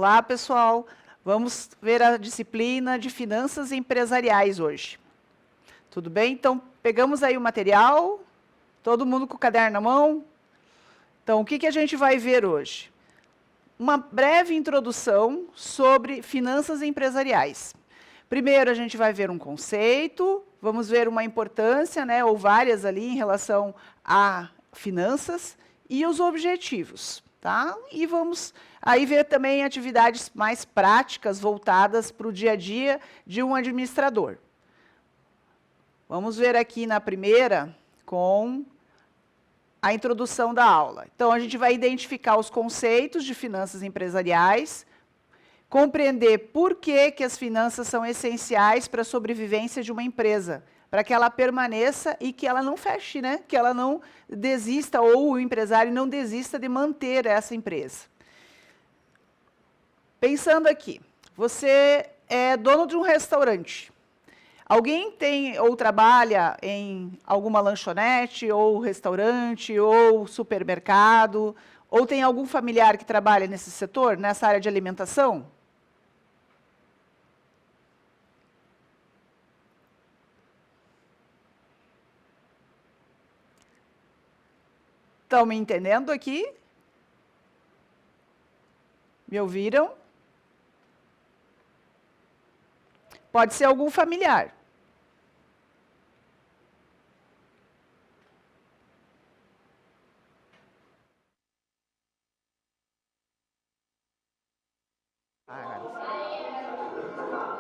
Olá, pessoal. Vamos ver a disciplina de finanças empresariais hoje. Tudo bem? Então, pegamos aí o material, todo mundo com o caderno na mão. Então, o que a gente vai ver hoje? Uma breve introdução sobre finanças empresariais. Primeiro, a gente vai ver um conceito, vamos ver uma importância, né, ou várias ali em relação a finanças e os objetivos, tá? E vamos aí ver também atividades mais práticas voltadas para o dia a dia de um administrador. Vamos ver aqui na primeira com a introdução da aula. Então, a gente vai identificar os conceitos de finanças empresariais, compreender por que as finanças são essenciais para a sobrevivência de uma empresa, para que ela permaneça e que ela não feche, né? Que ela não desista, ou o empresário não desista de manter essa empresa. Pensando aqui, você é dono de um restaurante. Alguém tem ou trabalha em alguma lanchonete, ou restaurante, ou supermercado, ou tem algum familiar que trabalha nesse setor, nessa área de alimentação? Estão me entendendo aqui? Me ouviram? Pode ser algum familiar.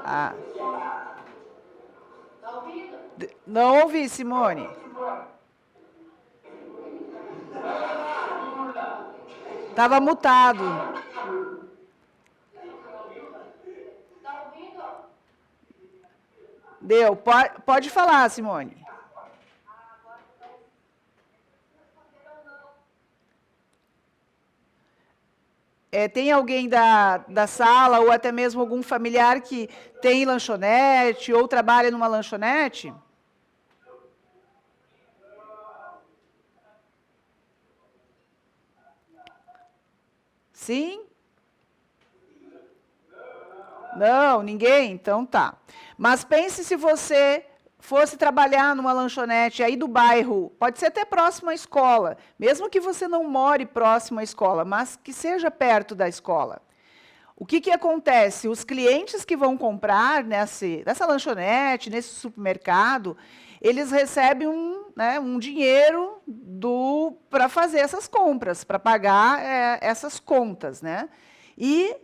Ah. Não ouvi, Simone. Estava mutado. Deu. Pode falar, Simone. Tem alguém da sala, ou até mesmo algum familiar que tem lanchonete, ou trabalha numa lanchonete? Sim? Não, ninguém? Então tá. Mas pense se você fosse trabalhar numa lanchonete aí do bairro, pode ser até próximo à escola, mesmo que você não more próximo à escola, mas que seja perto da escola. O que acontece? Os clientes que vão comprar nessa lanchonete, nesse supermercado, eles recebem um dinheiro para fazer essas compras, para pagar essas contas, né? E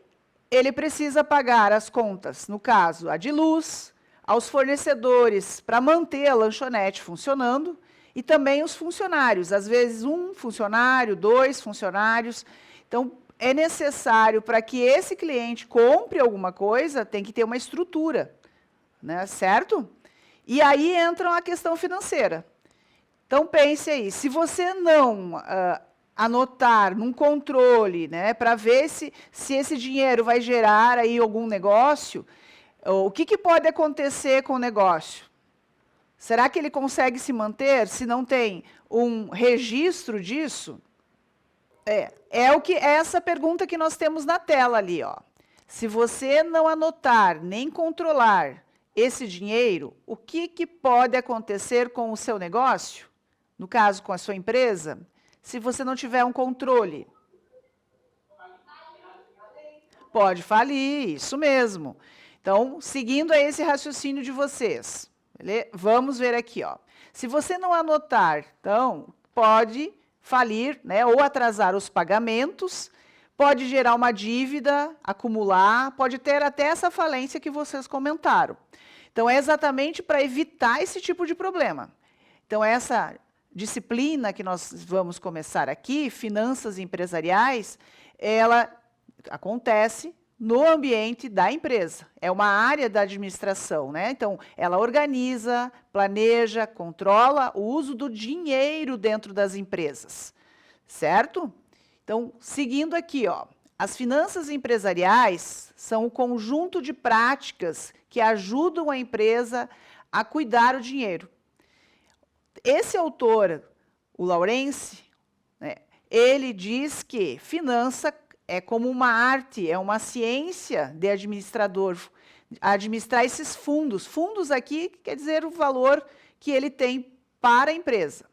ele precisa pagar as contas, no caso, a de luz, aos fornecedores para manter a lanchonete funcionando, e também os funcionários, às vezes um funcionário, 2 funcionários. Então, é necessário, para que esse cliente compre alguma coisa, tem que ter uma estrutura, né, certo? E aí entra a questão financeira. Então, pense aí, se você não anotar num controle, né, para ver se esse dinheiro vai gerar aí algum negócio, o que pode acontecer com o negócio? Será que ele consegue se manter se não tem um registro disso? É essa pergunta que nós temos na tela ali, ó. Se você não anotar nem controlar esse dinheiro, o que pode acontecer com o seu negócio? No caso, com a sua empresa, se você não tiver um controle? Pode falir, isso mesmo. Então, seguindo a esse raciocínio de vocês, beleza? Vamos ver aqui, ó. Se você não anotar, então, pode falir, né, ou atrasar os pagamentos, pode gerar uma dívida, acumular, pode ter até essa falência que vocês comentaram. Então, é exatamente para evitar esse tipo de problema. Então, essa disciplina que nós vamos começar aqui, finanças empresariais, ela acontece no ambiente da empresa. É uma área da administração, né? Então, ela organiza, planeja, controla o uso do dinheiro dentro das empresas, certo? Então, seguindo aqui, ó, as finanças empresariais são o conjunto de práticas que ajudam a empresa a cuidar o dinheiro. Esse autor, o Lawrence, né, ele diz que finança é como uma arte, é uma ciência de administrador, administrar esses fundos. Fundos aqui quer dizer o valor que ele tem para a empresa,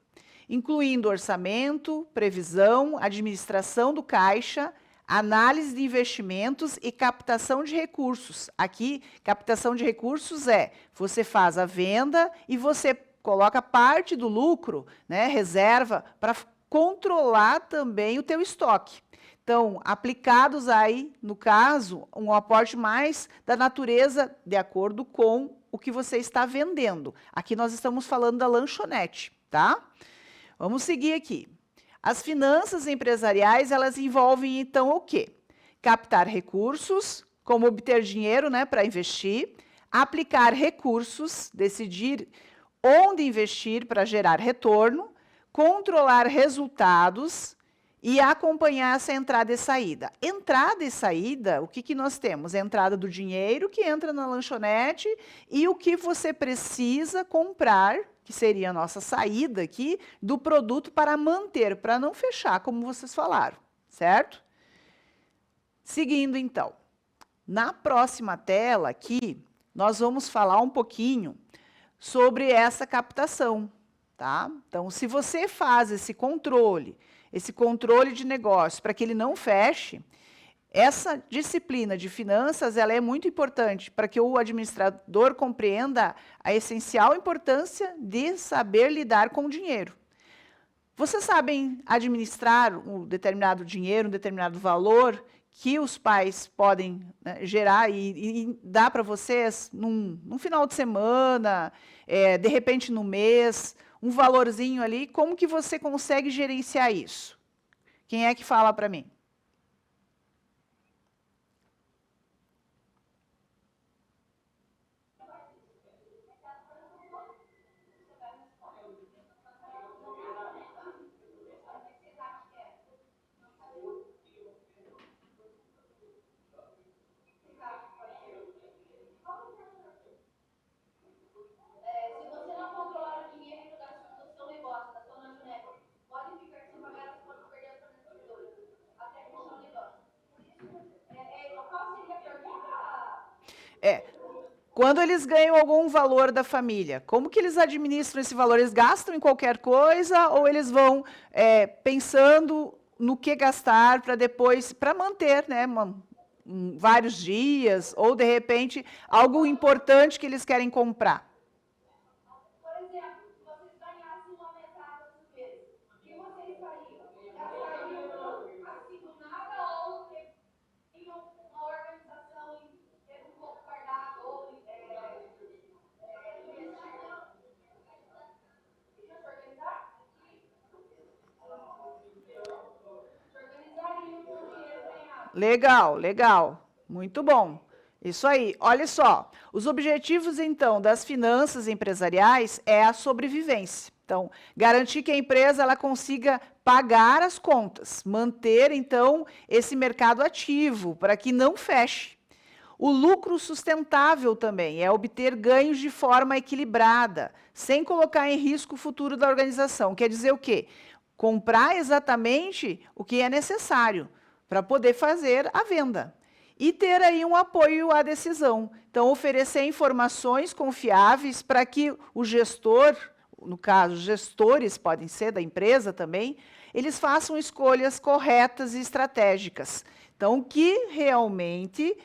incluindo orçamento, previsão, administração do caixa, análise de investimentos e captação de recursos. Aqui, captação de recursos você faz a venda e você coloca parte do lucro, né, reserva, para controlar também o teu estoque. Então, aplicados aí, no caso, um aporte mais da natureza de acordo com o que você está vendendo. Aqui nós estamos falando da lanchonete, tá? Vamos seguir aqui. As finanças empresariais, elas envolvem, então, o quê? Captar recursos, como obter dinheiro, né, para investir, aplicar recursos, decidir onde investir para gerar retorno, controlar resultados e acompanhar essa entrada e saída. Entrada e saída, o que nós temos? Entrada do dinheiro que entra na lanchonete e o que você precisa comprar, que seria a nossa saída aqui, do produto para manter, para não fechar, como vocês falaram, certo? Seguindo, então. Na próxima tela aqui, nós vamos falar um pouquinho sobre essa captação, tá? Então, se você faz esse controle de negócio para que ele não feche, essa disciplina de finanças ela é muito importante para que o administrador compreenda a essencial importância de saber lidar com o dinheiro. Vocês sabem administrar um determinado dinheiro, um determinado valor que os pais podem, né, gerar e dar para vocês num final de semana, de repente no mês, um valorzinho ali, como que você consegue gerenciar isso? Quem é que fala para mim? Quando eles ganham algum valor da família, como que eles administram esse valor? Eles gastam em qualquer coisa ou eles vão pensando no que gastar para depois, para manter, né, vários dias, ou de repente algo importante que eles querem comprar? Legal, legal. Muito bom. Isso aí. Olha só, os objetivos, então, das finanças empresariais é a sobrevivência. Então, garantir que a empresa ela consiga pagar as contas, manter, então, esse mercado ativo, para que não feche. O lucro sustentável também é obter ganhos de forma equilibrada, sem colocar em risco o futuro da organização. Quer dizer o quê? Comprar exatamente o que é necessário para poder fazer a venda. E ter aí um apoio à decisão. Então, oferecer informações confiáveis para que o gestor, no caso, gestores podem ser da empresa também, eles façam escolhas corretas e estratégicas. Então, que realmente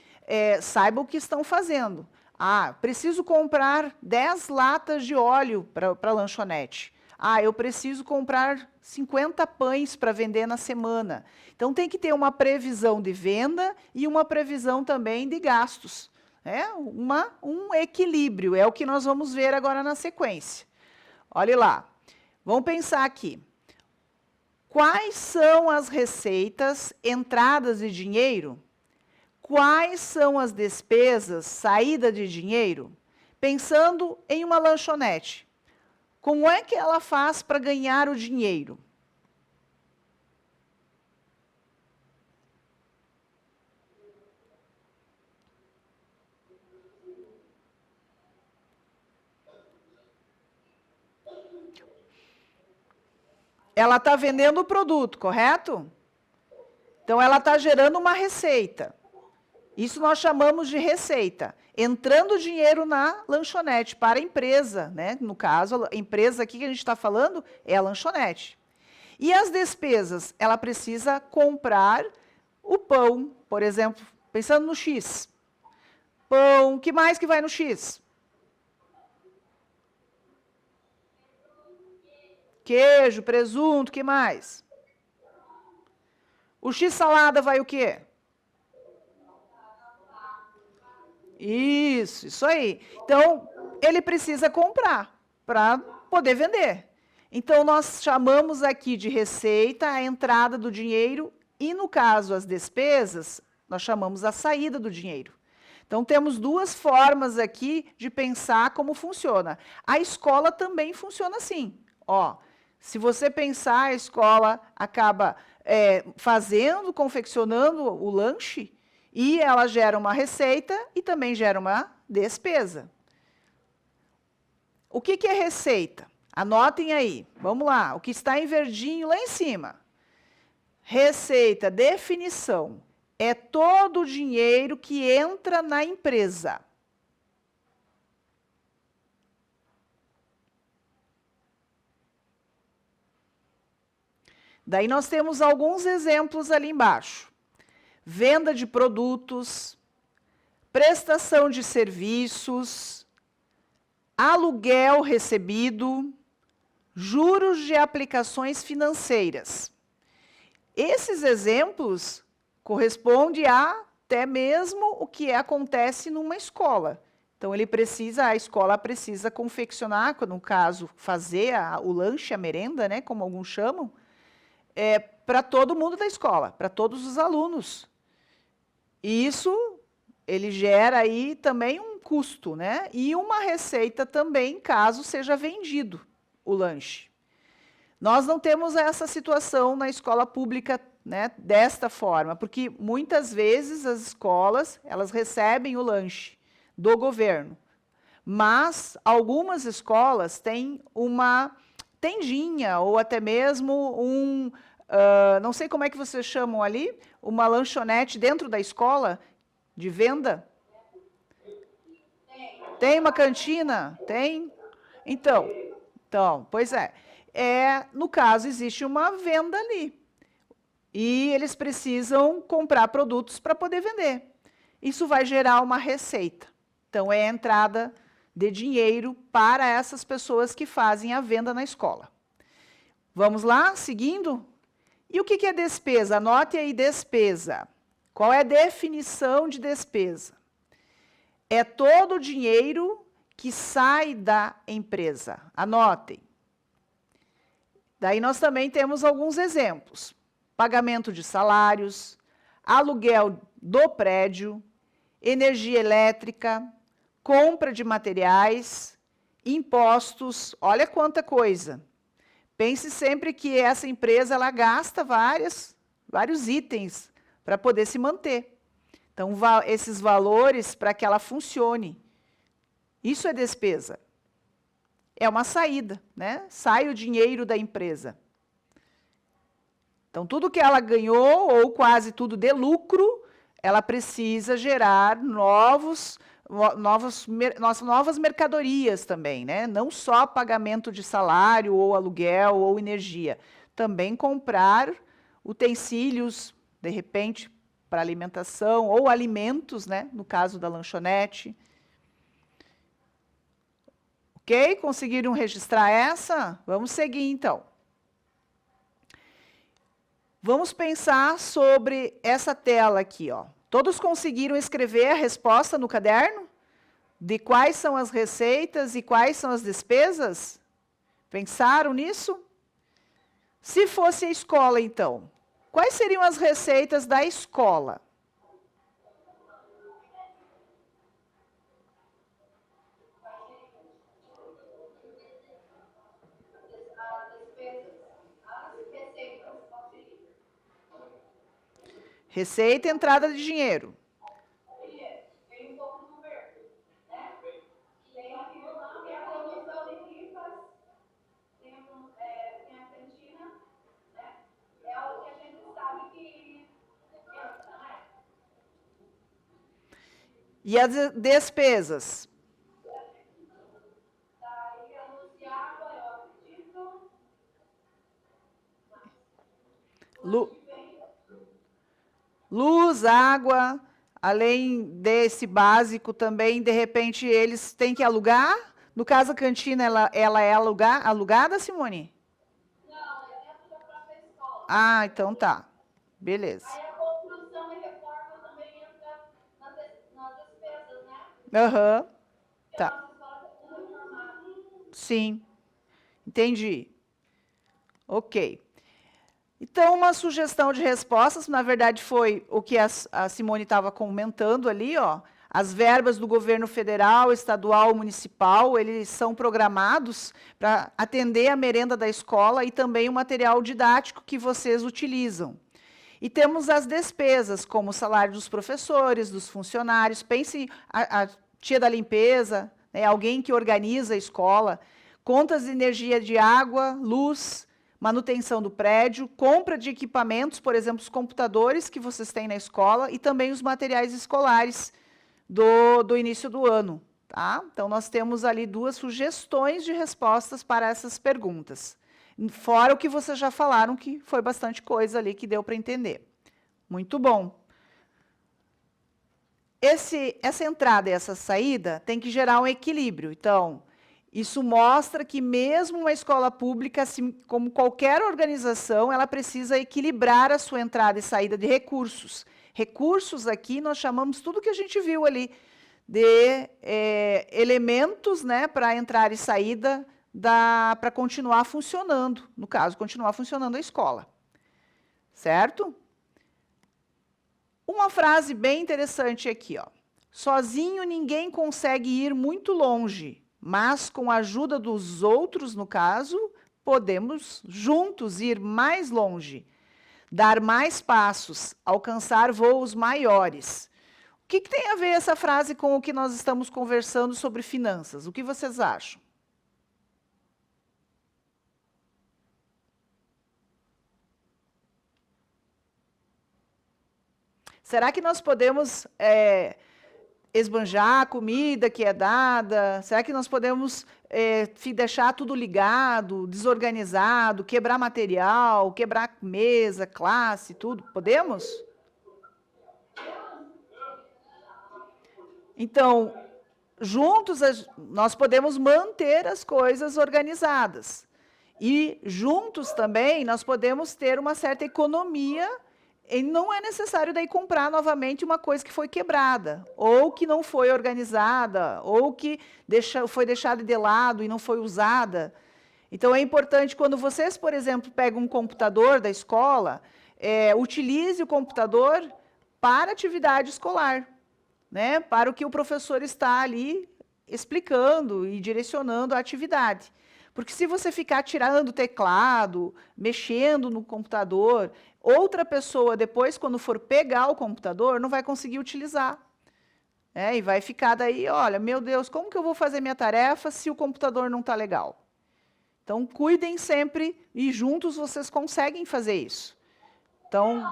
saibam o que estão fazendo. Ah, preciso comprar 10 latas de óleo para a lanchonete. Ah, eu preciso comprar 50 pães para vender na semana. Então, tem que ter uma previsão de venda e uma previsão também de gastos. Um equilíbrio, é o que nós vamos ver agora na sequência. Olhe lá, vamos pensar aqui. Quais são as receitas, entradas de dinheiro? Quais são as despesas, saída de dinheiro? Pensando em uma lanchonete. Como é que ela faz para ganhar o dinheiro? Ela está vendendo o produto, correto? Então, ela está gerando uma receita. Isso nós chamamos de receita. Entrando dinheiro na lanchonete para a empresa, né? No caso, a empresa aqui que a gente está falando é a lanchonete. E as despesas? Ela precisa comprar o pão, por exemplo, pensando no X. Pão, o que mais que vai no X? Queijo, presunto, o que mais? O X-salada vai o quê? Isso aí. Então, ele precisa comprar para poder vender. Então, nós chamamos aqui de receita a entrada do dinheiro e, no caso, as despesas, nós chamamos a saída do dinheiro. Então, temos duas formas aqui de pensar como funciona. A escola também funciona assim. Ó, se você pensar, a escola acaba fazendo, confeccionando o lanche, e ela gera uma receita e também gera uma despesa. O que é receita? Anotem aí. Vamos lá. O que está em verdinho lá em cima. Receita, definição. É todo o dinheiro que entra na empresa. Daí nós temos alguns exemplos ali embaixo. Venda de produtos, prestação de serviços, aluguel recebido, juros de aplicações financeiras. Esses exemplos correspondem a até mesmo o que acontece numa escola. Então, a escola precisa confeccionar, no caso, fazer o lanche, a merenda, né, como alguns chamam, para todo mundo da escola, para todos os alunos. E isso, ele gera aí também um custo, né? E uma receita também, caso seja vendido o lanche. Nós não temos essa situação na escola pública, né, desta forma, porque muitas vezes as escolas, elas recebem o lanche do governo, mas algumas escolas têm uma tendinha ou até mesmo não sei como é que vocês chamam ali, uma lanchonete dentro da escola de venda? Tem uma cantina? Tem? Então, pois é. No caso, existe uma venda ali. E eles precisam comprar produtos para poder vender. Isso vai gerar uma receita. Então, é a entrada de dinheiro para essas pessoas que fazem a venda na escola. Vamos lá, seguindo? E o que é despesa? Anote aí despesa. Qual é a definição de despesa? É todo o dinheiro que sai da empresa. Anotem. Daí nós também temos alguns exemplos. Pagamento de salários, aluguel do prédio, energia elétrica, compra de materiais, impostos, olha quanta coisa. Pense sempre que essa empresa ela gasta vários itens para poder se manter. Então, esses valores para que ela funcione. Isso é despesa. É uma saída, né? Sai o dinheiro da empresa. Então, tudo que ela ganhou, ou quase tudo de lucro, ela precisa gerar novas mercadorias também, né? Não só pagamento de salário, ou aluguel, ou energia. Também comprar utensílios, de repente, para alimentação, ou alimentos, né? No caso da lanchonete. Ok? Conseguiram registrar essa? Vamos seguir, então. Vamos pensar sobre essa tela aqui, ó. Todos conseguiram escrever a resposta no caderno? De quais são as receitas e quais são as despesas? Pensaram nisso? Se fosse a escola, então, quais seriam as receitas da escola? Receita e entrada de dinheiro. Tem um pouco do governo, né? Tem a promoção de rifas, tem a cantina, né? É algo que a gente sabe que E as despesas? Luz, água, além desse básico também, de repente, eles têm que alugar? No caso, a cantina, ela é alugada, Simone? Não, é dentro da própria escola. Ah, então tá. Beleza. Aí a construção e reforma também entra nas despesas, né? Aham. Porque a Tá. nossa escola está toda reformada. Sim. Entendi. Ok. Então, uma sugestão de respostas, na verdade, foi o que a Simone estava comentando ali, ó. As verbas do governo federal, estadual, municipal, eles são programados para atender a merenda da escola e também o material didático que vocês utilizam. E temos as despesas, como o salário dos professores, dos funcionários. Pense a tia da limpeza, né, alguém que organiza a escola, contas de energia de água, luz, manutenção do prédio, compra de equipamentos, por exemplo, os computadores que vocês têm na escola e também os materiais escolares do início do ano. Tá? Então, nós temos ali 2 sugestões de respostas para essas perguntas. Fora o que vocês já falaram, que foi bastante coisa ali que deu para entender. Muito bom. Essa entrada e essa saída tem que gerar um equilíbrio. Então, isso mostra que mesmo uma escola pública, assim como qualquer organização, ela precisa equilibrar a sua entrada e saída de recursos. Recursos aqui nós chamamos tudo que a gente viu ali de elementos, né, para entrada e saída para continuar funcionando, no caso, continuar funcionando a escola. Certo? Uma frase bem interessante aqui, ó. Sozinho ninguém consegue ir muito longe, mas com a ajuda dos outros, no caso, podemos juntos ir mais longe, dar mais passos, alcançar voos maiores. O que tem a ver essa frase com o que nós estamos conversando sobre finanças? O que vocês acham? Será que nós podemos esbanjar a comida que é dada? Será que nós podemos deixar tudo ligado, desorganizado, quebrar material, quebrar mesa, classe, tudo? Podemos? Então, juntos nós podemos manter as coisas organizadas. E juntos também nós podemos ter uma certa economia. E não é necessário daí comprar novamente uma coisa que foi quebrada, ou que não foi organizada, ou que foi deixada de lado e não foi usada. Então, é importante, quando vocês, por exemplo, pegam um computador da escola, utilize o computador para atividade escolar, né? Para o que o professor está ali explicando e direcionando a atividade. Porque se você ficar tirando o teclado, mexendo no computador, outra pessoa, depois, quando for pegar o computador, não vai conseguir utilizar. E vai ficar daí, olha, meu Deus, como que eu vou fazer minha tarefa se o computador não está legal? Então, cuidem sempre e juntos vocês conseguem fazer isso. Então...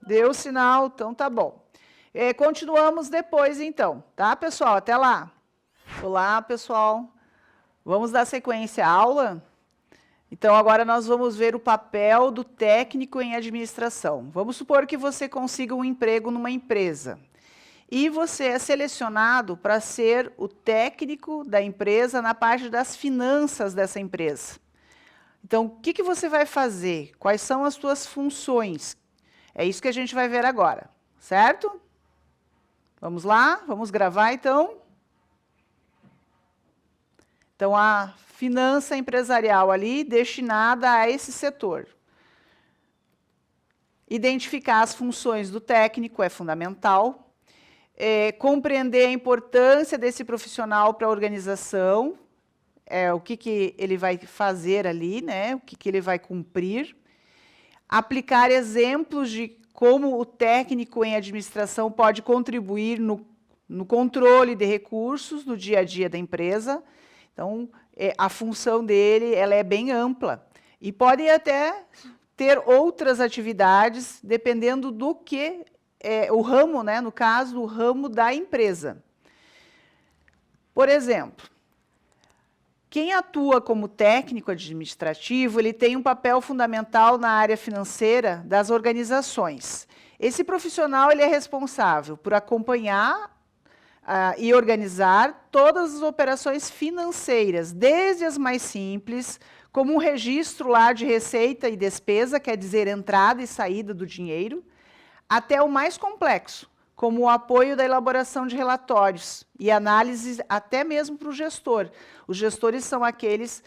Deu sinal, então tá bom. Continuamos depois, então, tá, pessoal? Até lá. Olá, pessoal. Vamos dar sequência à aula? Então, agora nós vamos ver o papel do técnico em administração. Vamos supor que você consiga um emprego numa empresa. E você é selecionado para ser o técnico da empresa na parte das finanças dessa empresa. Então, o que você vai fazer? Quais são as suas funções? É isso que a gente vai ver agora, certo? Vamos lá? Vamos gravar, então? Então, a finança empresarial ali, destinada a esse setor. Identificar as funções do técnico é fundamental. Compreender a importância desse profissional para a organização, o que ele vai fazer ali, né? O que ele vai cumprir. Aplicar exemplos de como o técnico em administração pode contribuir no controle de recursos do dia a dia da empresa. Então, a função dele ela é bem ampla. E pode até ter outras atividades, dependendo do que o ramo, né, no caso, o ramo da empresa. Por exemplo, quem atua como técnico administrativo, ele tem um papel fundamental na área financeira das organizações. Esse profissional ele é responsável por acompanhar e organizar todas as operações financeiras, desde as mais simples, como um registro lá de receita e despesa, quer dizer, entrada e saída do dinheiro, até o mais complexo, como o apoio da elaboração de relatórios e análise até mesmo para o gestor. Os gestores são aqueles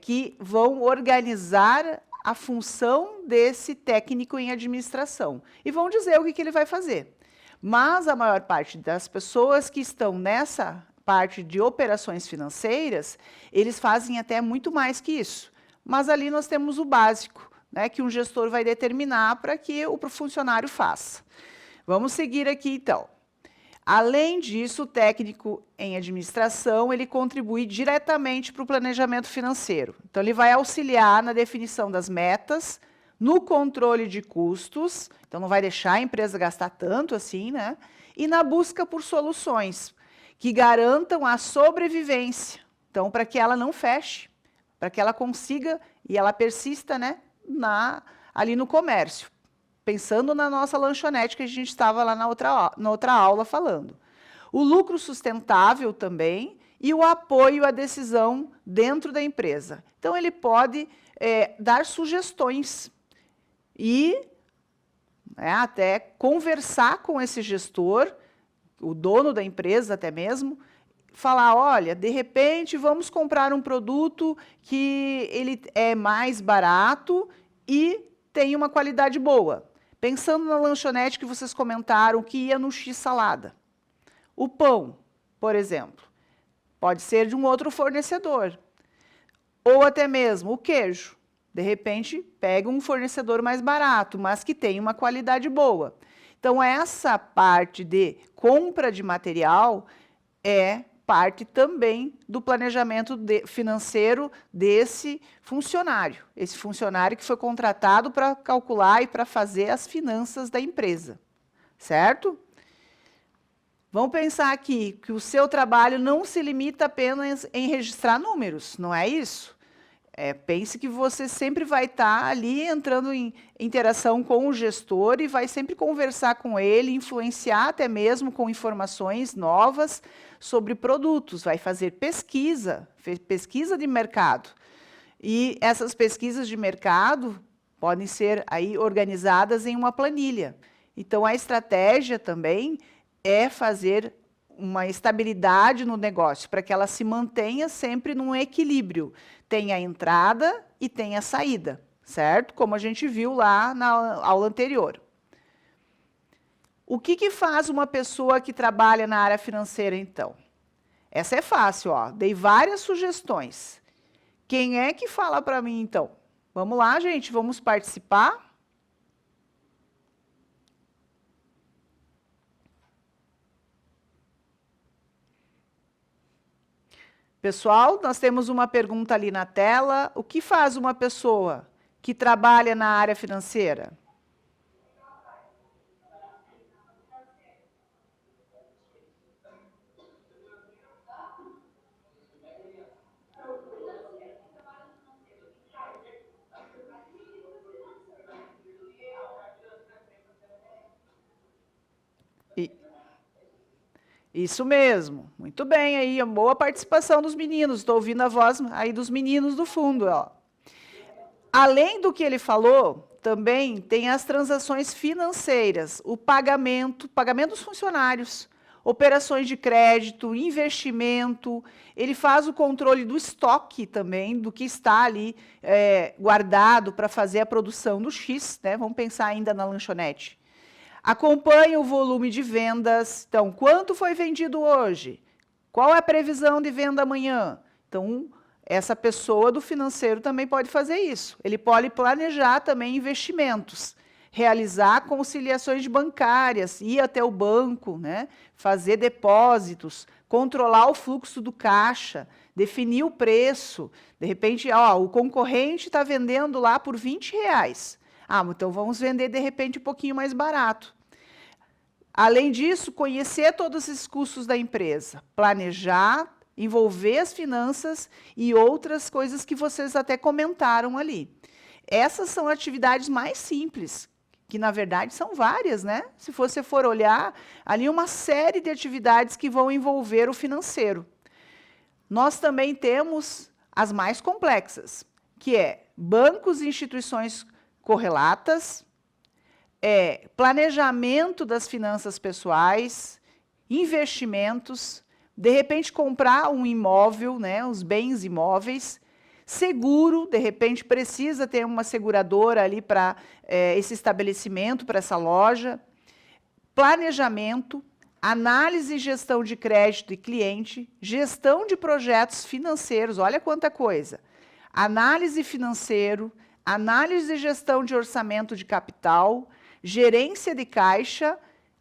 que vão organizar a função desse técnico em administração e vão dizer o que ele vai fazer. Mas a maior parte das pessoas que estão nessa parte de operações financeiras, eles fazem até muito mais que isso. Mas ali nós temos o básico, né, que um gestor vai determinar para que o funcionário faça. Vamos seguir aqui, então. Além disso, o técnico em administração, ele contribui diretamente para o planejamento financeiro. Então, ele vai auxiliar na definição das metas, no controle de custos, então não vai deixar a empresa gastar tanto assim, né? E na busca por soluções que garantam a sobrevivência. Então, para que ela não feche, para que ela consiga e ela persista, né, ali no comércio. Pensando na nossa lanchonete que a gente estava lá na outra aula falando. O lucro sustentável também e o apoio à decisão dentro da empresa. Então, ele pode dar sugestões e até conversar com esse gestor, o dono da empresa até mesmo, falar, olha, de repente vamos comprar um produto que ele é mais barato e tem uma qualidade boa. Pensando na lanchonete que vocês comentaram, que ia no X-salada. O pão, por exemplo, pode ser de um outro fornecedor. Ou até mesmo o queijo. De repente, pega um fornecedor mais barato, mas que tem uma qualidade boa. Então, essa parte de compra de material é parte também do planejamento financeiro desse funcionário. Esse funcionário que foi contratado para calcular e para fazer as finanças da empresa. Certo? Vamos pensar aqui que o seu trabalho não se limita apenas em registrar números, não é isso? Pense que você sempre vai estar ali entrando em interação com o gestor e vai sempre conversar com ele, influenciar até mesmo com informações novas sobre produtos, vai fazer pesquisa de mercado. E essas pesquisas de mercado podem ser aí organizadas em uma planilha. Então, a estratégia também é fazer uma estabilidade no negócio, para que ela se mantenha sempre num equilíbrio. Tem a entrada e tem a saída, certo? Como a gente viu lá na aula anterior. O que faz uma pessoa que trabalha na área financeira, então? Essa é fácil, ó. Dei várias sugestões. Quem é que fala para mim, então? Vamos lá, gente, vamos participar? Pessoal, nós temos uma pergunta ali na tela. O que faz uma pessoa que trabalha na área financeira? Isso mesmo, muito bem aí, boa participação dos meninos, estou ouvindo a voz aí dos meninos do fundo. Ó. Além do que ele falou, também tem as transações financeiras, o pagamento dos funcionários, operações de crédito, investimento, ele faz o controle do estoque também, do que está ali guardado para fazer a produção do X, né? Vamos pensar ainda na lanchonete. Acompanha o volume de vendas. Então, quanto foi vendido hoje? Qual é a previsão de venda amanhã? Então, essa pessoa do financeiro também pode fazer isso. Ele pode planejar também investimentos, realizar conciliações bancárias, ir até o banco, né? Fazer depósitos, controlar o fluxo do caixa, definir o preço. De repente, ó, o concorrente está vendendo lá por R$ 20. Ah, então vamos vender, de repente, um pouquinho mais barato. Além disso, conhecer todos esses custos da empresa, planejar, envolver as finanças e outras coisas que vocês até comentaram ali. Essas são atividades mais simples, que na verdade são várias, né? Se você for olhar, ali uma série de atividades que vão envolver o financeiro. Nós também temos as mais complexas, que é bancos e instituições correlatas, planejamento das finanças pessoais, investimentos, de repente comprar um imóvel, né, os bens imóveis, seguro, de repente precisa ter uma seguradora ali para esse estabelecimento, para essa loja, planejamento, análise e gestão de crédito e cliente, gestão de projetos financeiros, olha quanta coisa, análise financeiro, análise e gestão de orçamento de capital, gerência de caixa,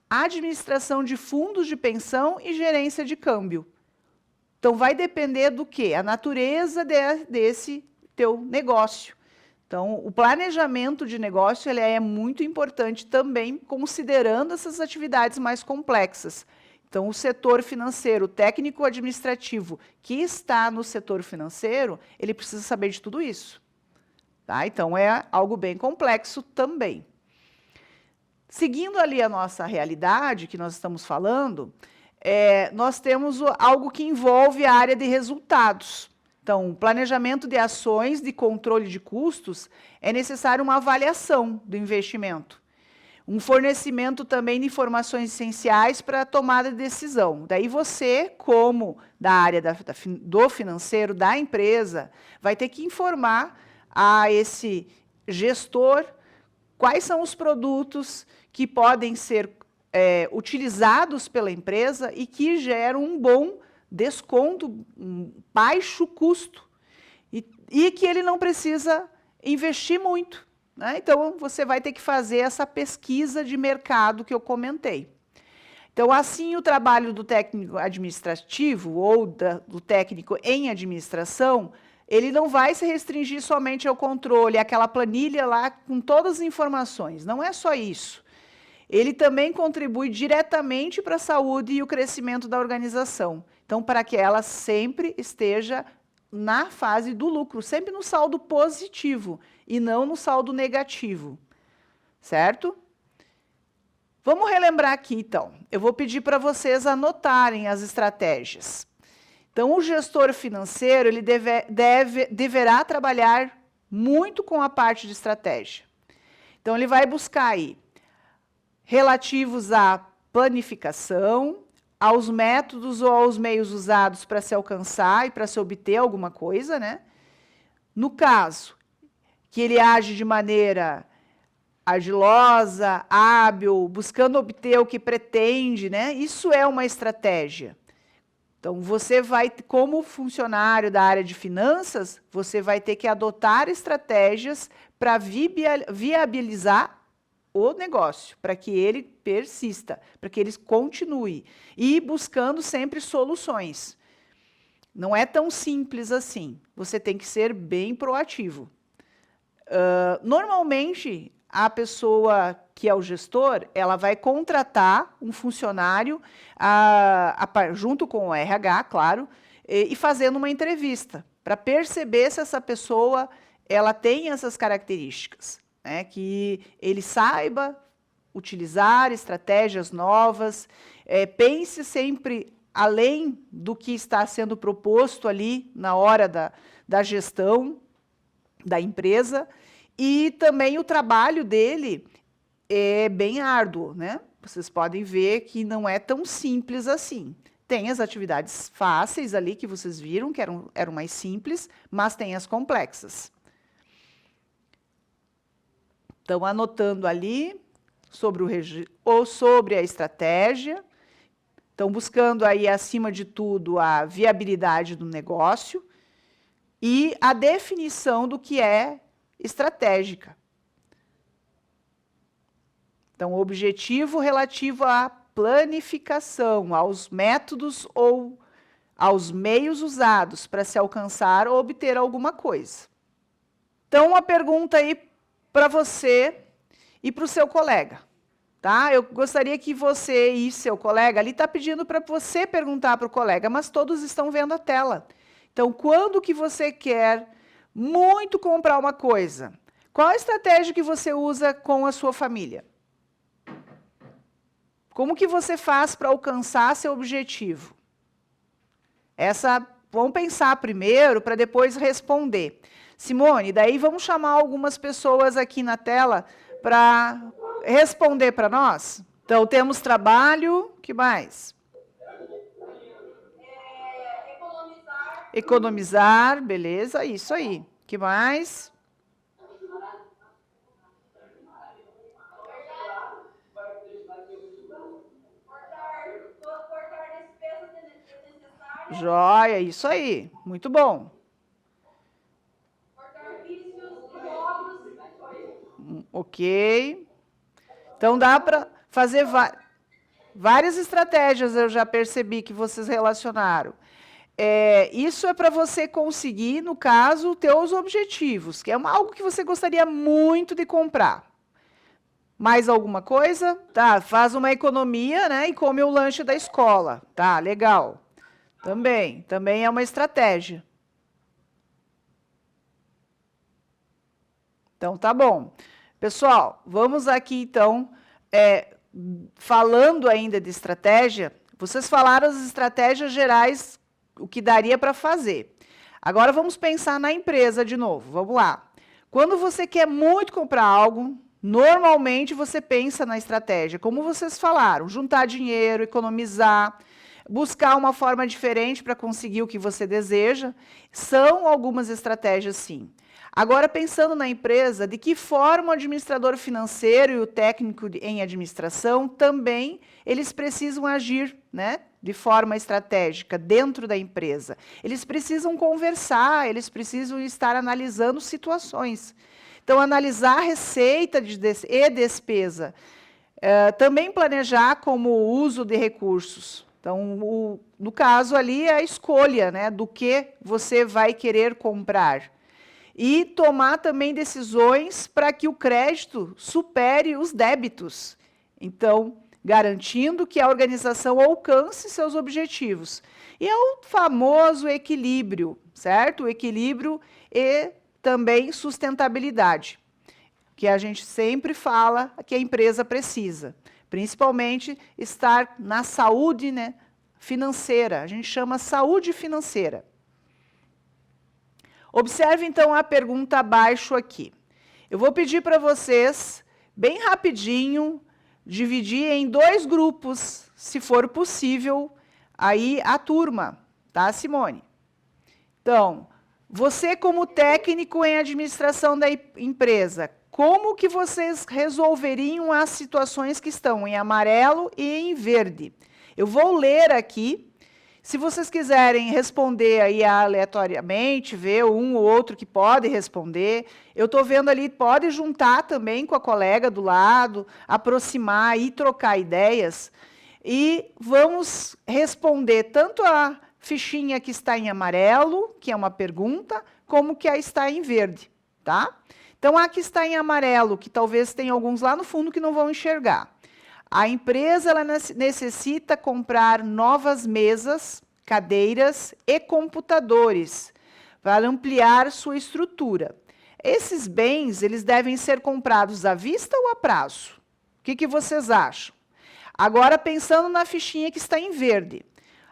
administração de fundos de pensão e gerência de câmbio. Então, vai depender do quê? A natureza desse teu negócio. Então, o planejamento de negócio ele é muito importante também, considerando essas atividades mais complexas. Então, o setor financeiro, o técnico administrativo que está no setor financeiro, ele precisa saber de tudo isso. Tá? Então, é algo bem complexo também. Seguindo ali a nossa realidade, que nós estamos falando, nós temos algo que envolve a área de resultados. Então, planejamento de ações de controle de custos, é necessário uma avaliação do investimento. Um fornecimento também de informações essenciais para a tomada de decisão. Daí você, como da área do financeiro, da empresa, vai ter que informar a esse gestor quais são os produtos que podem ser utilizados pela empresa e que geram um bom desconto, um baixo custo, e que ele não precisa investir muito. Né? Então, você vai ter que fazer essa pesquisa de mercado que eu comentei. Então, assim, o trabalho do técnico administrativo ou do técnico em administração, ele não vai se restringir somente ao controle, àquela planilha lá com todas as informações. Não é só isso. Ele também contribui diretamente para a saúde e o crescimento da organização. Então, para que ela sempre esteja na fase do lucro, sempre no saldo positivo e não no saldo negativo. Certo? Vamos relembrar aqui, então. Eu vou pedir para vocês anotarem as estratégias. Então, o gestor financeiro ele deverá trabalhar muito com a parte de estratégia. Então, ele vai buscar aí relativos à planificação, aos métodos ou aos meios usados para se alcançar e para se obter alguma coisa, né? No caso, que ele age de maneira ardilosa, hábil, buscando obter o que pretende, né? Isso é uma estratégia. Então, você vai, como funcionário da área de finanças, você vai ter que adotar estratégias para viabilizar o negócio, para que ele persista, para que ele continue, e buscando sempre soluções. Não é tão simples assim, você tem que ser bem proativo. Normalmente, a pessoa que é o gestor, ela vai contratar um funcionário, junto com o RH, claro, e fazendo uma entrevista, para perceber se essa pessoa ela tem essas características. Né, que ele saiba utilizar estratégias novas, pense sempre além do que está sendo proposto ali na hora da gestão da empresa, e também o trabalho dele é bem árduo. Né? Vocês podem ver que não é tão simples assim. Tem as atividades fáceis ali que vocês viram, que eram mais simples, mas tem as complexas. Então, anotando ali sobre a estratégia. Então, buscando aí, acima de tudo, a viabilidade do negócio e a definição do que é estratégica. Então, o objetivo relativo à planificação, aos métodos ou aos meios usados para se alcançar ou obter alguma coisa. Então, uma pergunta aí para você e para o seu colega. Tá? Eu gostaria que você e seu colega, ali está pedindo para você perguntar para o colega, mas todos estão vendo a tela. Então, quando que você quer muito comprar uma coisa? Qual a estratégia que você usa com a sua família? Como que você faz para alcançar seu objetivo? Vamos pensar primeiro para depois responder. Simone, daí vamos chamar algumas pessoas aqui na tela para responder para nós? Então, temos trabalho, que mais? Economizar, beleza, isso aí. Que mais? Cortar despesas desnecessárias. Joia, isso aí, muito bom. Cortar vícios e jogos. Ok. Então, dá para fazer várias estratégias, eu já percebi que vocês relacionaram. Isso é para você conseguir, no caso, teus objetivos, que é algo que você gostaria muito de comprar. Mais alguma coisa? Tá, faz uma economia, né, e come o lanche da escola. Tá, legal. Também é uma estratégia. Então, tá bom. Pessoal, vamos aqui, então, falando ainda de estratégia, vocês falaram as estratégias gerais, o que daria para fazer. Agora, vamos pensar na empresa de novo. Vamos lá. Quando você quer muito comprar algo, normalmente você pensa na estratégia, como vocês falaram, juntar dinheiro, economizar, buscar uma forma diferente para conseguir o que você deseja. São algumas estratégias, sim. Agora, pensando na empresa, de que forma o administrador financeiro e o técnico em administração também eles precisam agir, né, de forma estratégica dentro da empresa. Eles precisam conversar, eles precisam estar analisando situações. Então, analisar receita e despesa. Também planejar como o uso de recursos. Então, no caso ali, é a escolha, né, do que você vai querer comprar. E tomar também decisões para que o crédito supere os débitos. Então, garantindo que a organização alcance seus objetivos. E é o famoso equilíbrio, certo? O equilíbrio e também sustentabilidade, que a gente sempre fala que a empresa precisa. Principalmente estar na saúde, né, financeira. A gente chama saúde financeira. Observe, então, a pergunta abaixo aqui. Eu vou pedir para vocês, bem rapidinho, dividir em 2 grupos, se for possível, aí a turma, tá, Simone? Então, você como técnico em administração da empresa, como que vocês resolveriam as situações que estão em amarelo e em verde? Eu vou ler aqui. Se vocês quiserem responder aí aleatoriamente, ver um ou outro que pode responder, eu estou vendo ali, pode juntar também com a colega do lado, aproximar e trocar ideias, e vamos responder tanto a fichinha que está em amarelo, que é uma pergunta, como que a está em verde, tá? Então, a que está em amarelo, que talvez tenha alguns lá no fundo que não vão enxergar. A empresa ela necessita comprar novas mesas, cadeiras e computadores para ampliar sua estrutura. Esses bens eles devem ser comprados à vista ou a prazo? O que vocês acham? Agora, pensando na fichinha que está em verde.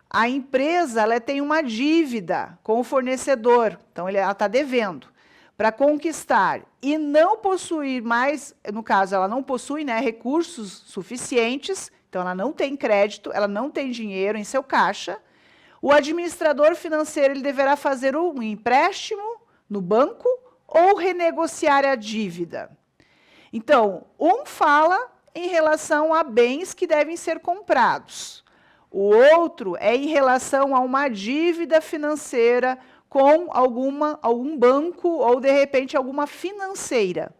A empresa ela tem uma dívida com o fornecedor, então ela está devendo. Para conquistar e não possuir mais, no caso, ela não possui, né, recursos suficientes, então ela não tem crédito, ela não tem dinheiro em seu caixa, o administrador financeiro ele deverá fazer um empréstimo no banco ou renegociar a dívida. Então, um fala em relação a bens que devem ser comprados. O outro é em relação a uma dívida financeira com algum banco ou, de repente, alguma financeira.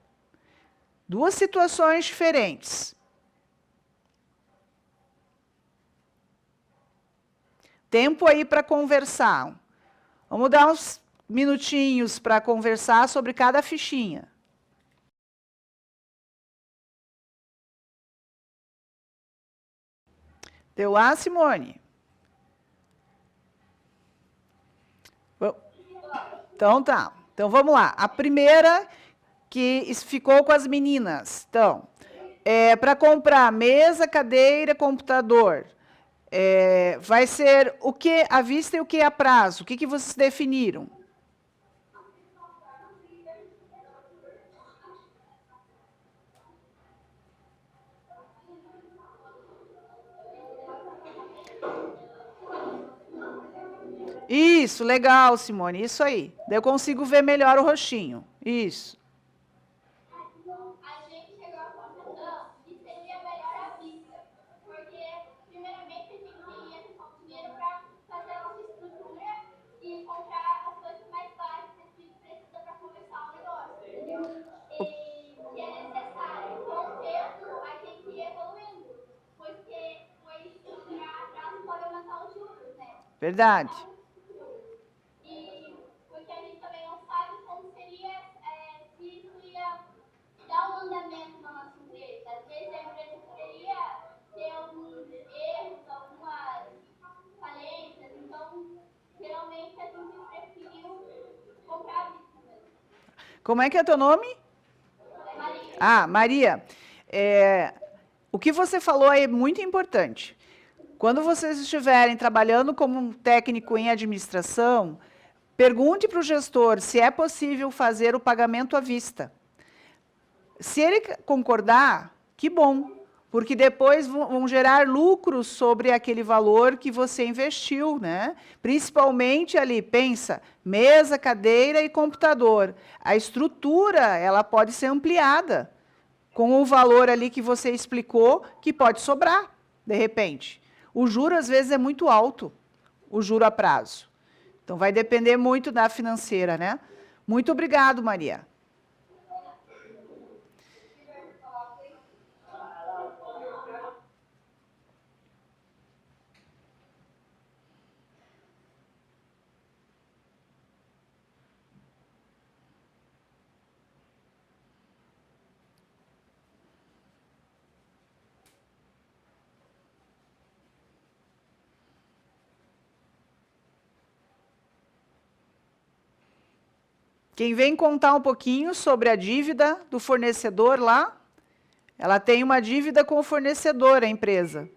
2 situações diferentes. Tempo aí para conversar. Vamos dar uns minutinhos para conversar sobre cada fichinha. Deu lá, Simone? Então tá. Então vamos lá. A primeira que ficou com as meninas. Então, para comprar mesa, cadeira, computador, vai ser o que à vista e o que a prazo? O que vocês definiram? Isso, legal, Simone, isso aí. Daí eu consigo ver melhor o rostinho. Isso. A gente chegou à conclusão que seria melhor à vista, porque, primeiramente, a gente ia ter pouco dinheiro para fazer a nossa estrutura e comprar as coisas mais básicas que precisa para começar o negócio, entendeu? E que é necessário. Com o tempo, a gente ir evoluindo, porque foi estruturar atrás pode aumentar os juros, né? Verdade. E porque a gente também não sabe como seria, se isso ia dar um andamento na nossa empresa. Às vezes a empresa poderia ter alguns erros, algumas falências, então geralmente a gente preferiu comprar a vista mesmo. Como é que é teu nome? Maria. Ah, Maria. O que você falou é muito importante. Quando vocês estiverem trabalhando como um técnico em administração, pergunte para o gestor se é possível fazer o pagamento à vista. Se ele concordar, que bom, porque depois vão gerar lucros sobre aquele valor que você investiu, né? Principalmente ali, pensa, mesa, cadeira e computador. A estrutura, ela pode ser ampliada com o valor ali que você explicou, que pode sobrar, de repente. O juro, às vezes, é muito alto, o juro a prazo. Então, vai depender muito da financeira, né? Muito obrigado, Maria. Quem vem contar um pouquinho sobre a dívida do fornecedor lá? Ela tem uma dívida com o fornecedor, a empresa.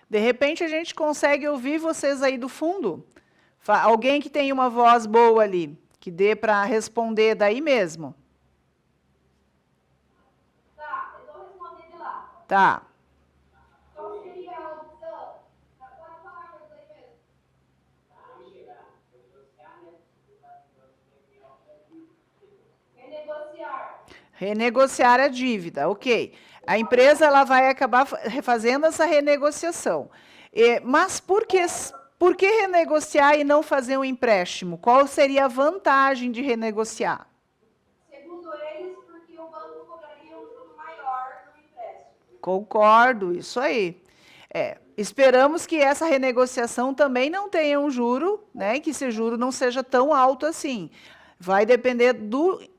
De repente, a gente consegue ouvir vocês aí do fundo. Alguém que tem uma voz boa ali, que dê para responder daí mesmo. Tá, eu vou responder de lá. Tá. Qual seria a opção? Pode falar com isso aí mesmo. Renegociar. Renegociar a dívida, ok. A empresa ela vai acabar fazendo essa renegociação. Mas por que renegociar e não fazer um empréstimo? Qual seria a vantagem de renegociar? Segundo eles, porque o banco cobraria um juro maior no empréstimo. Concordo, isso aí. Esperamos que essa renegociação também não tenha um juro, né, que esse juro não seja tão alto assim. Vai depender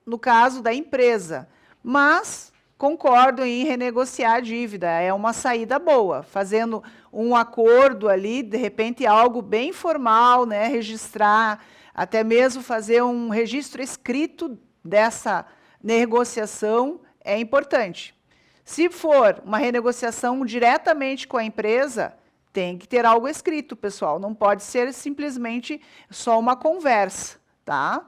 no caso da empresa. Mas, concordo em renegociar a dívida, é uma saída boa, fazendo um acordo ali, de repente algo bem formal, né, registrar, até mesmo fazer um registro escrito dessa negociação é importante. Se for uma renegociação diretamente com a empresa, tem que ter algo escrito, pessoal, não pode ser simplesmente só uma conversa, tá?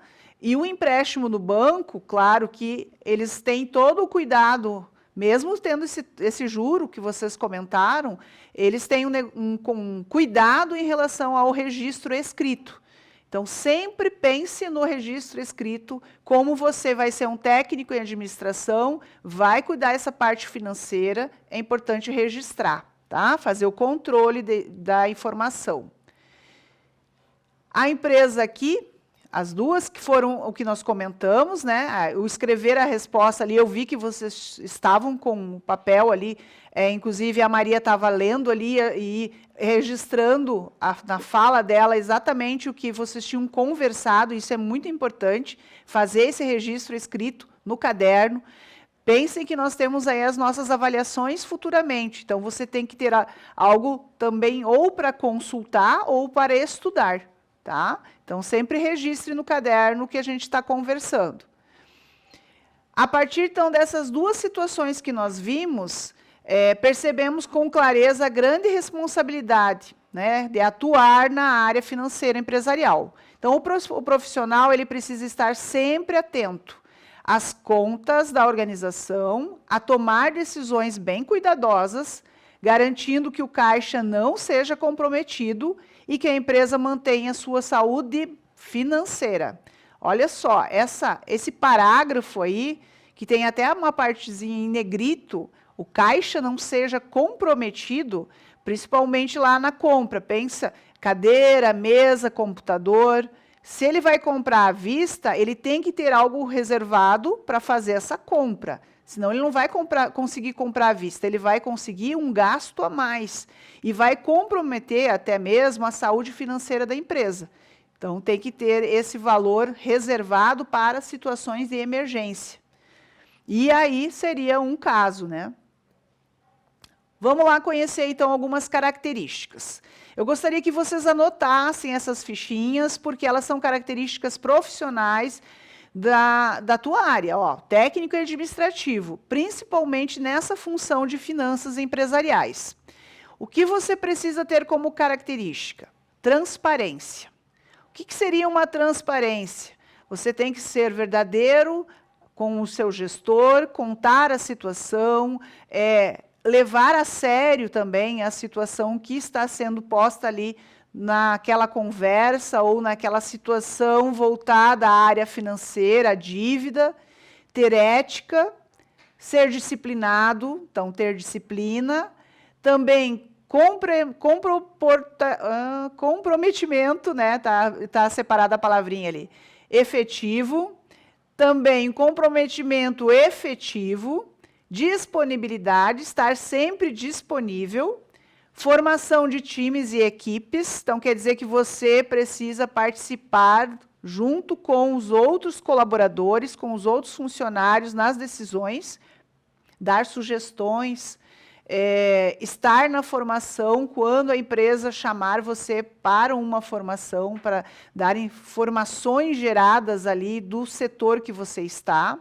E o empréstimo no banco, claro que eles têm todo o cuidado, mesmo tendo esse juro que vocês comentaram, eles têm um cuidado em relação ao registro escrito. Então, sempre pense no registro escrito, como você vai ser um técnico em administração, vai cuidar dessa parte financeira, é importante registrar, tá? Fazer o controle da informação. A empresa aqui, as duas que foram o que nós comentamos, né? O escrever a resposta ali, eu vi que vocês estavam com o papel ali, inclusive a Maria estava lendo ali e registrando na fala dela exatamente o que vocês tinham conversado, isso é muito importante, fazer esse registro escrito no caderno. Pensem que nós temos aí as nossas avaliações futuramente, então você tem que ter algo também ou para consultar ou para estudar, tá? Então, sempre registre no caderno o que a gente está conversando. A partir, então, dessas duas situações que nós vimos, percebemos com clareza a grande responsabilidade, né, de atuar na área financeira empresarial. Então, o profissional ele precisa estar sempre atento às contas da organização, a tomar decisões bem cuidadosas, garantindo que o caixa não seja comprometido e que a empresa mantenha sua saúde financeira. Olha só, esse parágrafo aí, que tem até uma partezinha em negrito, o caixa não seja comprometido, principalmente lá na compra. Pensa, cadeira, mesa, computador. Se ele vai comprar à vista, ele tem que ter algo reservado para fazer essa compra. Senão ele não vai conseguir comprar à vista, ele vai conseguir um gasto a mais e vai comprometer até mesmo a saúde financeira da empresa. Então, tem que ter esse valor reservado para situações de emergência. E aí seria um caso, né? Vamos lá conhecer, então, algumas características. Eu gostaria que vocês anotassem essas fichinhas, porque elas são características profissionais da tua área, ó, técnico e administrativo, principalmente nessa função de finanças empresariais. O que você precisa ter como característica? Transparência. O que seria uma transparência? Você tem que ser verdadeiro com o seu gestor, contar a situação, levar a sério também a situação que está sendo posta ali naquela conversa ou naquela situação voltada à área financeira, à dívida, ter ética, ser disciplinado, então ter disciplina, também comprometimento, né? Tá separada a palavrinha ali, efetivo, também comprometimento efetivo, disponibilidade, estar sempre disponível, formação de times e equipes, então quer dizer que você precisa participar junto com os outros colaboradores, com os outros funcionários nas decisões, dar sugestões, estar na formação quando a empresa chamar você para uma formação, para dar informações geradas ali do setor que você está.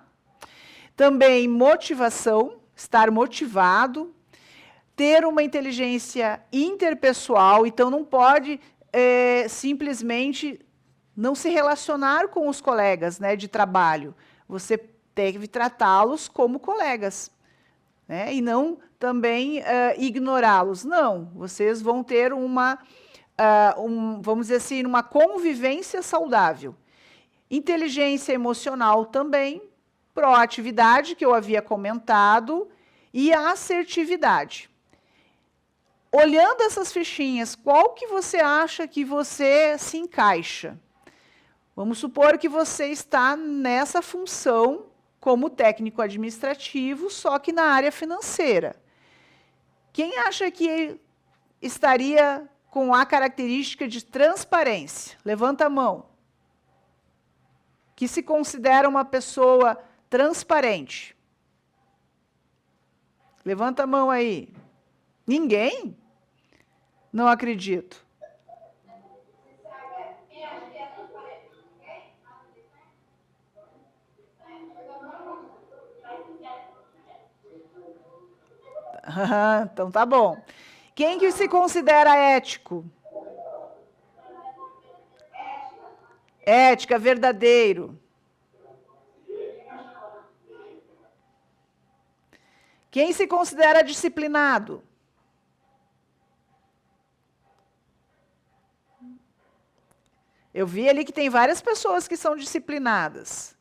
Também motivação, estar motivado, ter uma inteligência interpessoal, então não pode simplesmente não se relacionar com os colegas, né, de trabalho. Você deve tratá-los como colegas, né, e não também ignorá-los. Não, vocês vão ter vamos dizer assim, uma convivência saudável. Inteligência emocional também, proatividade, que eu havia comentado, e a assertividade. Olhando essas fichinhas, qual que você acha que você se encaixa? Vamos supor que você está nessa função como técnico administrativo, só que na área financeira. Quem acha que estaria com a característica de transparência? Levanta a mão. Que se considera uma pessoa transparente. Levanta a mão aí. Ninguém? Não acredito. Então tá bom. Quem que se considera ético? Ética, verdadeiro. Quem se considera disciplinado? Eu vi ali que tem várias pessoas que são disciplinadas,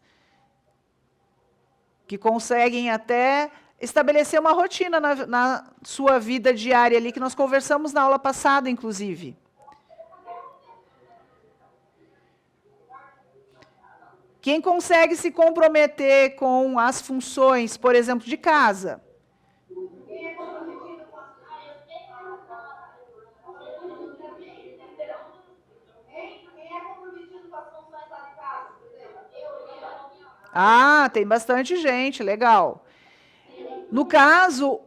que conseguem até estabelecer uma rotina na sua vida diária ali, que nós conversamos na aula passada, inclusive. Quem consegue se comprometer com as funções, por exemplo, de casa? Quem é comprometido com as funções lá de casa, por exemplo? Ah, tem bastante gente, legal. No caso,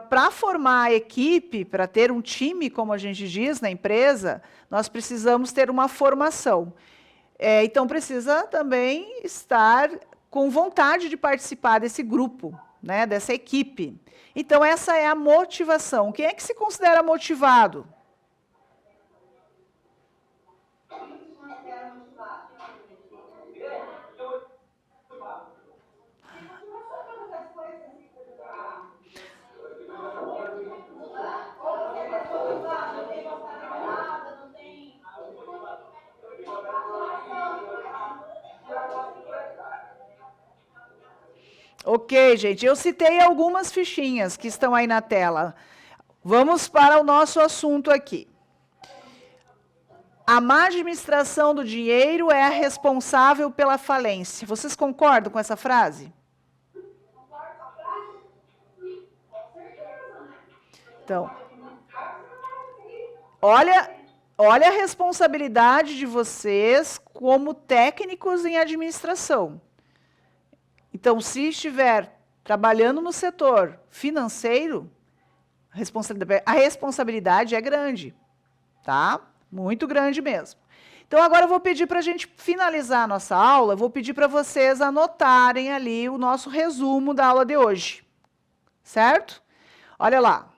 para formar a equipe, para ter um time, como a gente diz na empresa, nós precisamos ter uma formação. Então, precisa também estar com vontade de participar desse grupo, né, dessa equipe. Então, essa é a motivação. Quem é que se considera motivado? Ok, gente, eu citei algumas fichinhas que estão aí na tela. Vamos para o nosso assunto aqui. A má administração do dinheiro é a responsável pela falência. Vocês concordam com essa frase? Então, olha a responsabilidade de vocês como técnicos em administração. Então, se estiver trabalhando no setor financeiro, a responsabilidade é grande, tá? Muito grande mesmo. Então, agora eu vou pedir para a gente finalizar a nossa aula, vou pedir para vocês anotarem ali o nosso resumo da aula de hoje, certo? Olha lá.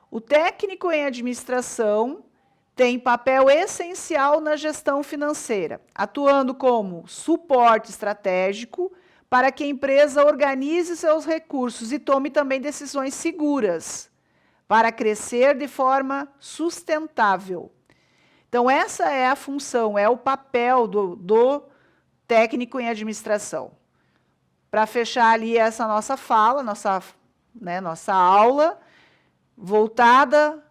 O técnico em administração tem papel essencial na gestão financeira, atuando como suporte estratégico para que a empresa organize seus recursos e tome também decisões seguras para crescer de forma sustentável. Então, essa é a função, é o papel do técnico em administração. Para fechar ali essa nossa fala, nossa aula, voltada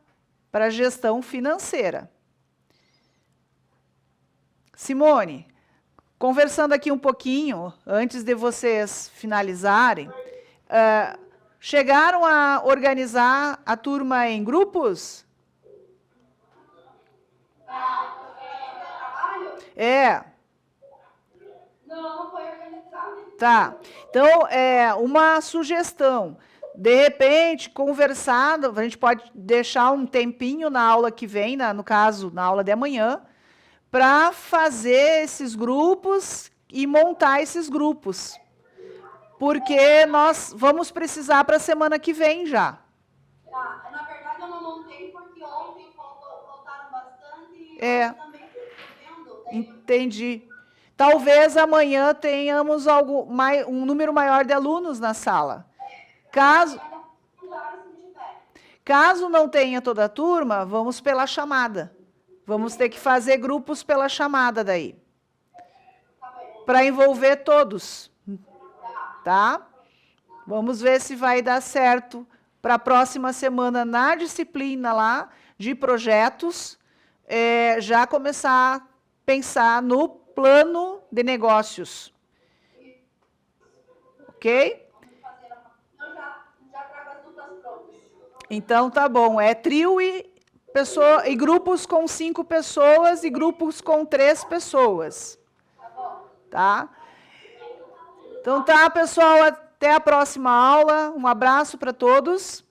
para a gestão financeira. Simone, conversando aqui um pouquinho, antes de vocês finalizarem, chegaram a organizar a turma em grupos? Não foi organizado. Tá. Então, uma sugestão. De repente, conversado, a gente pode deixar um tempinho na aula que vem, no caso, na aula de amanhã, para fazer esses grupos e montar esses grupos. Porque nós vamos precisar para a semana que vem já. Na verdade, eu não montei porque ontem faltaram bastante e É. também vendo. Entendi. Talvez amanhã tenhamos um número maior de alunos na sala. Caso não tenha toda a turma, vamos pela chamada. Vamos ter que fazer grupos pela chamada daí. Para envolver todos. Tá? Vamos ver se vai dar certo para a próxima semana na disciplina lá de projetos, já começar a pensar no plano de negócios. Ok? Então, tá bom. É trio e grupos com 5 pessoas e grupos com 3 pessoas. Tá? Então, tá, pessoal. Até a próxima aula. Um abraço para todos.